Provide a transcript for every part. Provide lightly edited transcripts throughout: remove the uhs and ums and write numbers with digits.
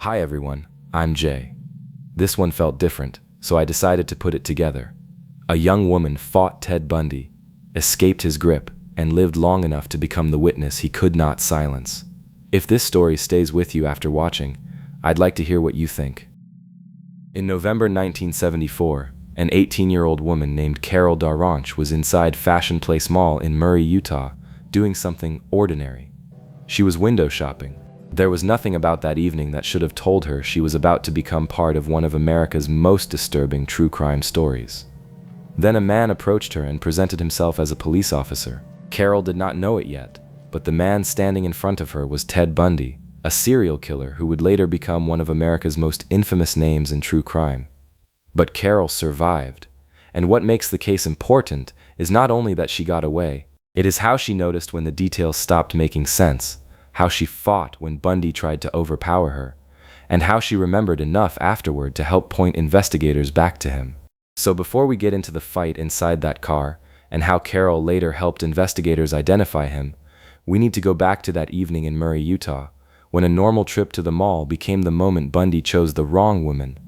Hi everyone, I'm Jay. This one felt different, so I decided to put it together. A young woman fought Ted Bundy, escaped his grip, and lived long enough to become the witness he could not silence. If this story stays with you after watching, I'd like to hear what you think. In November 1974, an 18-year-old woman named DaRonch was inside Fashion Place Mall in Murray, Utah, doing something ordinary. She was window shopping. There was nothing about that evening that should have told her she was about to become part of one of America's most disturbing true crime stories. Then a man approached her and presented himself as a police officer. Carol did not know it yet, but the man standing in front of her was Ted Bundy, a serial killer who would later become one of America's most infamous names in true crime. But Carol survived, and what makes the case important is not only that she got away, it is how she noticed when the details stopped making sense, how she fought when Bundy tried to overpower her, and how she remembered enough afterward to help point investigators back to him. So before we get into the fight inside that car, and how Carol later helped investigators identify him, we need to go back to that evening in Murray, Utah, when a normal trip to the mall became the moment Bundy chose the wrong woman.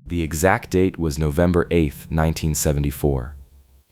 The exact date was November 8th, 1974.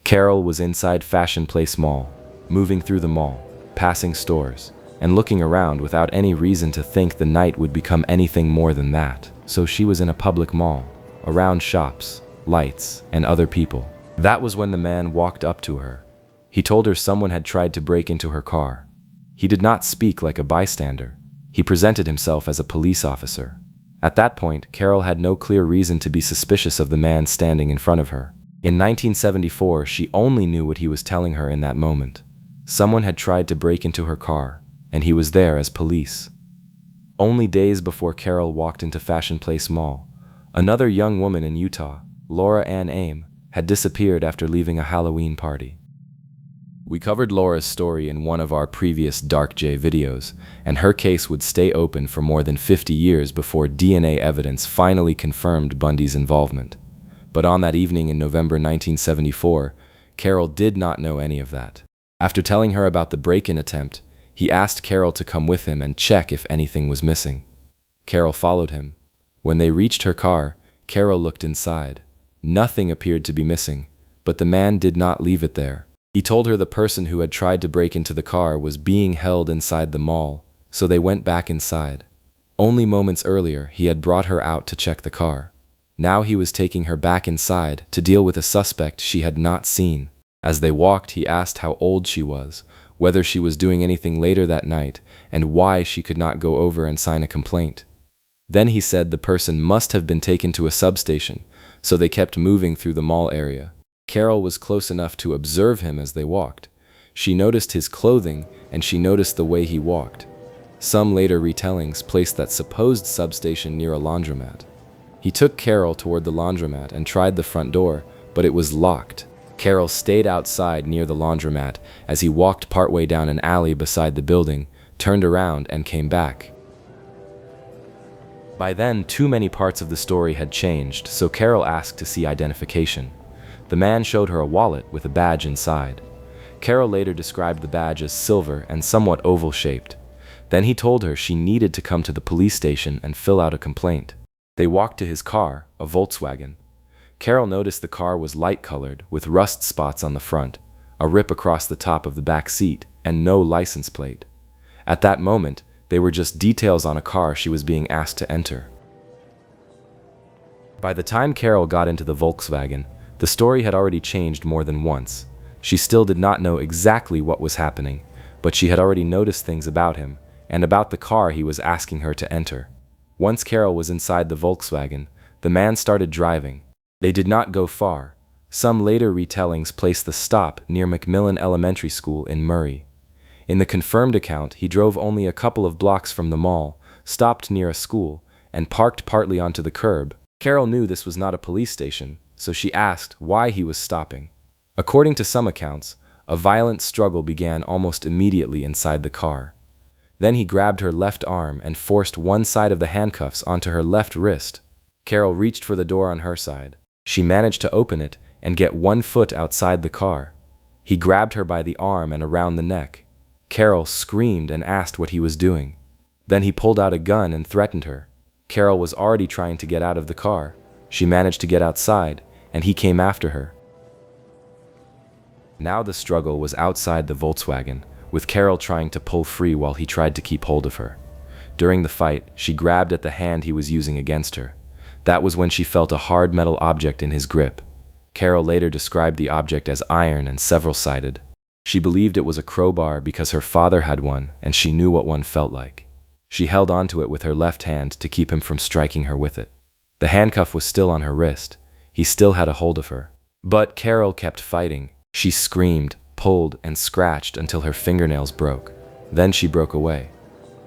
Carol was inside Fashion Place Mall, moving through the mall, passing stores, and looking around without any reason to think the night would become anything more than that. So she was in a public mall, around shops, lights, and other people. That was when the man walked up to her. He told her someone had tried to break into her car. He did not speak like a bystander. He presented himself as a police officer. At that point, Carol had no clear reason to be suspicious of the man standing in front of her. In 1974, she only knew what he was telling her in that moment. Someone had tried to break into her car, and he was there as police. Only days before Carol walked into Fashion Place Mall, another young woman in Utah, Ann Aime, had disappeared after leaving a Halloween party. We covered Laura's story in one of our previous Dark J videos, and her case would stay open for more than 50 years before DNA evidence finally confirmed Bundy's involvement. But on that evening in November 1974, Carol did not know any of that. After telling her about the break-in attempt, he asked Carol to come with him and check if anything was missing. Carol followed him. When they reached her car, Carol looked inside. Nothing appeared to be missing, but the man did not leave it there. He told her the person who had tried to break into the car was being held inside the mall, so they went back inside. Only moments earlier, he had brought her out to check the car. Now he was taking her back inside to deal with a suspect she had not seen. As they walked, he asked how old she was, whether she was doing anything later that night, and why she could not go over and sign a complaint. Then he said the person must have been taken to a substation, so they kept moving through the mall area. Carol was close enough to observe him as they walked. She noticed his clothing, and she noticed the way he walked. Some later retellings placed that supposed substation near a laundromat. He took Carol toward the laundromat and tried the front door, but it was locked. Carol stayed outside near the laundromat as he walked partway down an alley beside the building, turned around, and came back. By then, too many parts of the story had changed, so Carol asked to see identification. The man showed her a wallet with a badge inside. Carol later described the badge as silver and somewhat oval-shaped. Then he told her she needed to come to the police station and fill out a complaint. They walked to his car, a Volkswagen. Carol noticed the car was light-colored, with rust spots on the front, a rip across the top of the back seat, and no license plate. At that moment, they were just details on a car she was being asked to enter. By the time Carol got into the Volkswagen, the story had already changed more than once. She still did not know exactly what was happening, but she had already noticed things about him, and about the car he was asking her to enter. Once Carol was inside the Volkswagen, the man started driving. They did not go far. Some later retellings placed the stop near McMillan Elementary School in Murray. In the confirmed account, he drove only a couple of blocks from the mall, stopped near a school, and parked partly onto the curb. Carol knew this was not a police station, so she asked why he was stopping. According to some accounts, a violent struggle began almost immediately inside the car. Then he grabbed her left arm and forced one side of the handcuffs onto her left wrist. Carol reached for the door on her side. She managed to open it and get one foot outside the car. He grabbed her by the arm and around the neck. Carol screamed and asked what he was doing. Then he pulled out a gun and threatened her. Carol was already trying to get out of the car. She managed to get outside, and he came after her. Now the struggle was outside the Volkswagen, with Carol trying to pull free while he tried to keep hold of her. During the fight, she grabbed at the hand he was using against her. That was when she felt a hard metal object in his grip. Carol later described the object as iron and several-sided. She believed it was a crowbar because her father had one, and she knew what one felt like. She held onto it with her left hand to keep him from striking her with it. The handcuff was still on her wrist. He still had a hold of her. But Carol kept fighting. She screamed, pulled, and scratched until her fingernails broke. Then she broke away.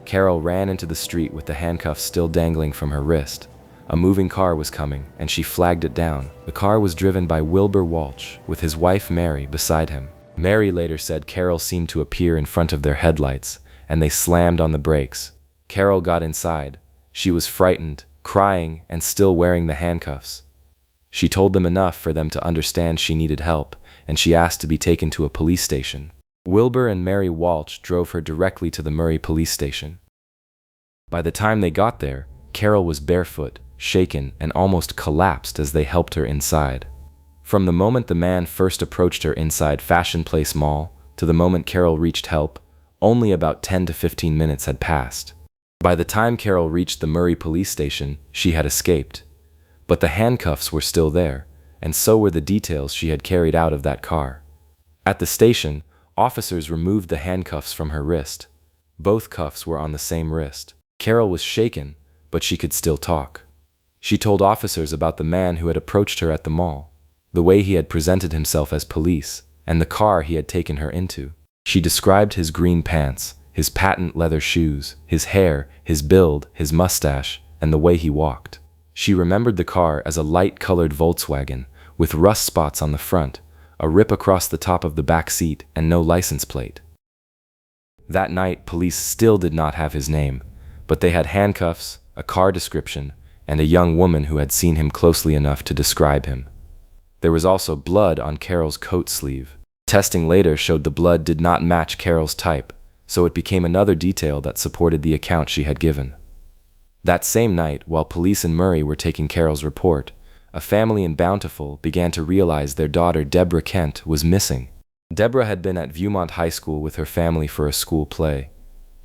Carol ran into the street with the handcuffs still dangling from her wrist. A moving car was coming, and she flagged it down. The car was driven by Wilbur Walsh, with his wife Mary beside him. Mary later said Carol seemed to appear in front of their headlights, and they slammed on the brakes. Carol got inside. She was frightened, crying, and still wearing the handcuffs. She told them enough for them to understand she needed help, and she asked to be taken to a police station. Wilbur and Mary Walsh drove her directly to the Murray police station. By the time they got there, Carol was barefoot, shaken, and almost collapsed as they helped her inside. From the moment the man first approached her inside Fashion Place Mall to the moment Carol reached help, only about 10 to 15 minutes had passed. By the time Carol reached the Murray police station, she had escaped. But the handcuffs were still there, and so were the details she had carried out of that car. At the station, officers removed the handcuffs from her wrist. Both cuffs were on the same wrist. Carol was shaken, but she could still talk. She told officers about the man who had approached her at the mall, the way he had presented himself as police, and the car he had taken her into. She described his green pants, his patent leather shoes, his hair, his build, his mustache, and the way he walked. She remembered the car as a light-colored Volkswagen, with rust spots on the front, a rip across the top of the back seat, and no license plate. That night, police still did not have his name, but they had handcuffs, a car description, and a young woman who had seen him closely enough to describe him. There was also blood on Carol's coat sleeve. Testing later showed the blood did not match Carol's type, so it became another detail that supported the account she had given. That same night, while police in Murray were taking Carol's report, a family in Bountiful began to realize their daughter Debra Kent was missing. Debra had been at Viewmont High School with her family for a school play.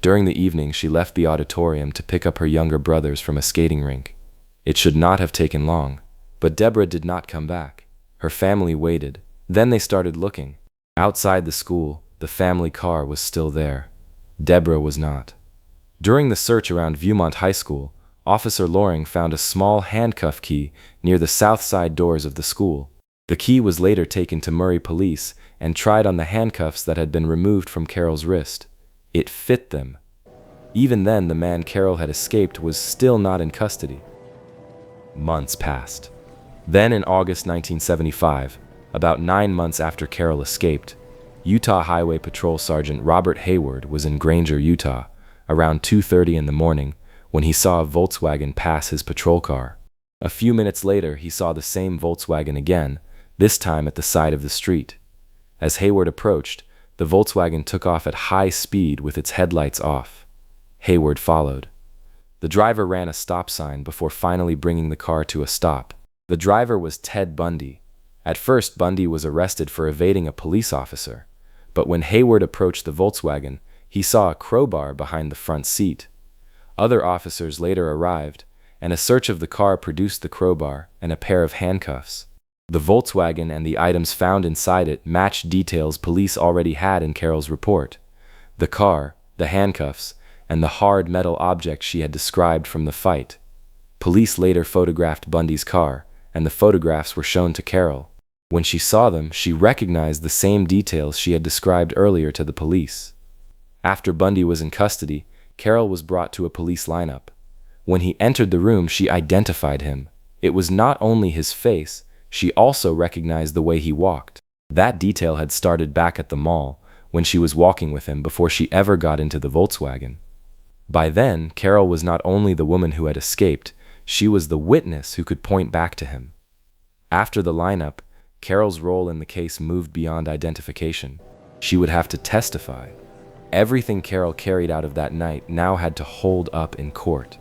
During the evening, she left the auditorium to pick up her younger brothers from a skating rink. It should not have taken long, but Debra did not come back. Her family waited. Then they started looking. Outside the school, the family car was still there. Debra was not. During the search around Viewmont High School, Officer Loring found a small handcuff key near the south side doors of the school. The key was later taken to Murray Police and tried on the handcuffs that had been removed from Carol's wrist. It fit them. Even then, the man Carol had escaped was still not in custody. Months passed. Then in August 1975, about 9 months after Carol escaped, Utah Highway Patrol Sergeant Robert Hayward was in Granger, Utah, around 2:30 in the morning when he saw a Volkswagen pass his patrol car. A few minutes later, he saw the same Volkswagen again, this time at the side of the street. As Hayward approached, the Volkswagen took off at high speed with its headlights off. Hayward followed. The driver ran a stop sign before finally bringing the car to a stop. The driver was Ted Bundy. At first, Bundy was arrested for evading a police officer, but when Hayward approached the Volkswagen, he saw a crowbar behind the front seat. Other officers later arrived, and a search of the car produced the crowbar and a pair of handcuffs. The Volkswagen and the items found inside it matched details police already had in Carol's report. The car, the handcuffs, and the hard metal object she had described from the fight. Police later photographed Bundy's car, and the photographs were shown to Carol. When she saw them, she recognized the same details she had described earlier to the police. After Bundy was in custody, Carol was brought to a police lineup. When he entered the room, she identified him. It was not only his face, she also recognized the way he walked. That detail had started back at the mall, when she was walking with him before she ever got into the Volkswagen. By then, Carol was not only the woman who had escaped, she was the witness who could point back to him. After the lineup, Carol's role in the case moved beyond identification. She would have to testify. Everything Carol carried out of that night now had to hold up in court.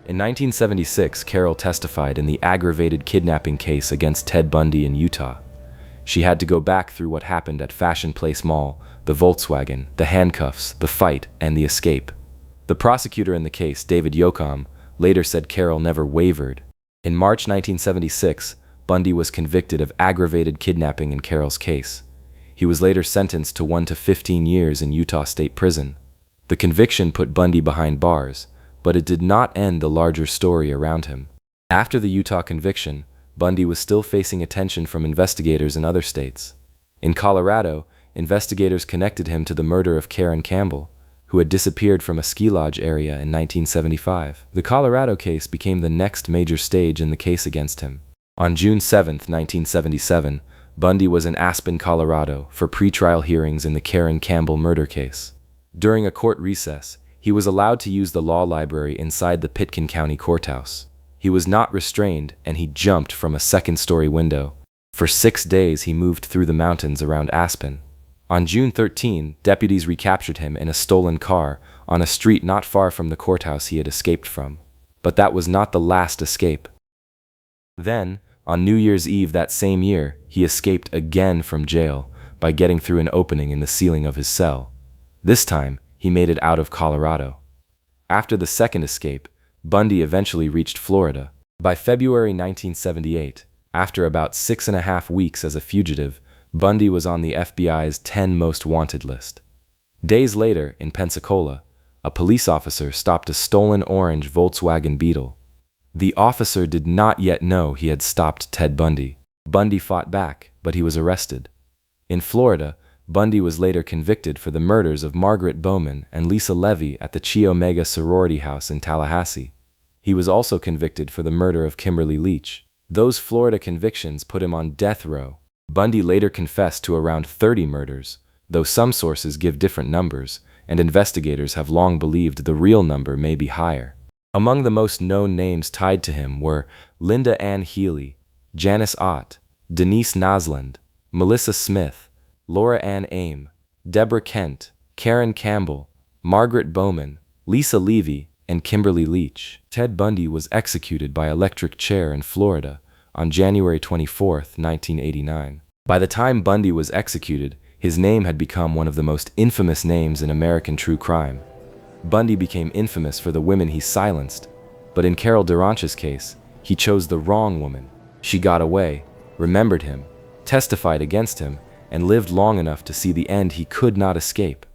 In 1976, Carol testified in the aggravated kidnapping case against Ted Bundy in Utah. She had to go back through what happened at Fashion Place Mall, the Volkswagen, the handcuffs, the fight, and the escape. The prosecutor in the case, David Yochum, later said Carol never wavered. In March 1976, Bundy was convicted of aggravated kidnapping in Carol's case. He was later sentenced to 1 to 15 years in Utah State Prison. The conviction put Bundy behind bars, but it did not end the larger story around him. After the Utah conviction, Bundy was still facing attention from investigators in other states. In Colorado, investigators connected him to the murder of Karen Campbell, who had disappeared from a ski lodge area in 1975. The Colorado case became the next major stage in the case against him. On June 7, 1977, Bundy was in Aspen, Colorado, for pretrial hearings in the Karen Campbell murder case. During a court recess, he was allowed to use the law library inside the Pitkin County Courthouse. He was not restrained, and he jumped from a second-story window. For 6 days, he moved through the mountains around Aspen. On June 13, deputies recaptured him in a stolen car on a street not far from the courthouse he had escaped from. But that was not the last escape. Then, on New Year's Eve that same year, he escaped again from jail by getting through an opening in the ceiling of his cell. This time, he made it out of Colorado. After the second escape, Bundy eventually reached Florida. By February 1978, after about 6.5 weeks as a fugitive, Bundy was on the FBI's 10 most wanted list. Days later, in Pensacola, a police officer stopped a stolen orange Volkswagen Beetle. The officer did not yet know he had stopped Ted Bundy. Bundy fought back, but he was arrested. In Florida, Bundy was later convicted for the murders of Margaret Bowman and Lisa Levy at the Chi Omega sorority house in Tallahassee. He was also convicted for the murder of Kimberly Leach. Those Florida convictions put him on death row. Bundy later confessed to around 30 murders, though some sources give different numbers, and investigators have long believed the real number may be higher. Among the most known names tied to him were Linda Ann Healy, Janice Ott, Denise Nasland, Melissa Smith, Laura Ann Aime, Debra Kent, Karen Campbell, Margaret Bowman, Lisa Levy, and Kimberly Leach. Ted Bundy was executed by electric chair in Florida on January 24, 1989. By the time Bundy was executed, his name had become one of the most infamous names in American true crime. Bundy became infamous for the women he silenced, but in Carol DaRonch's case, he chose the wrong woman. She got away, remembered him, testified against him, and lived long enough to see the end he could not escape.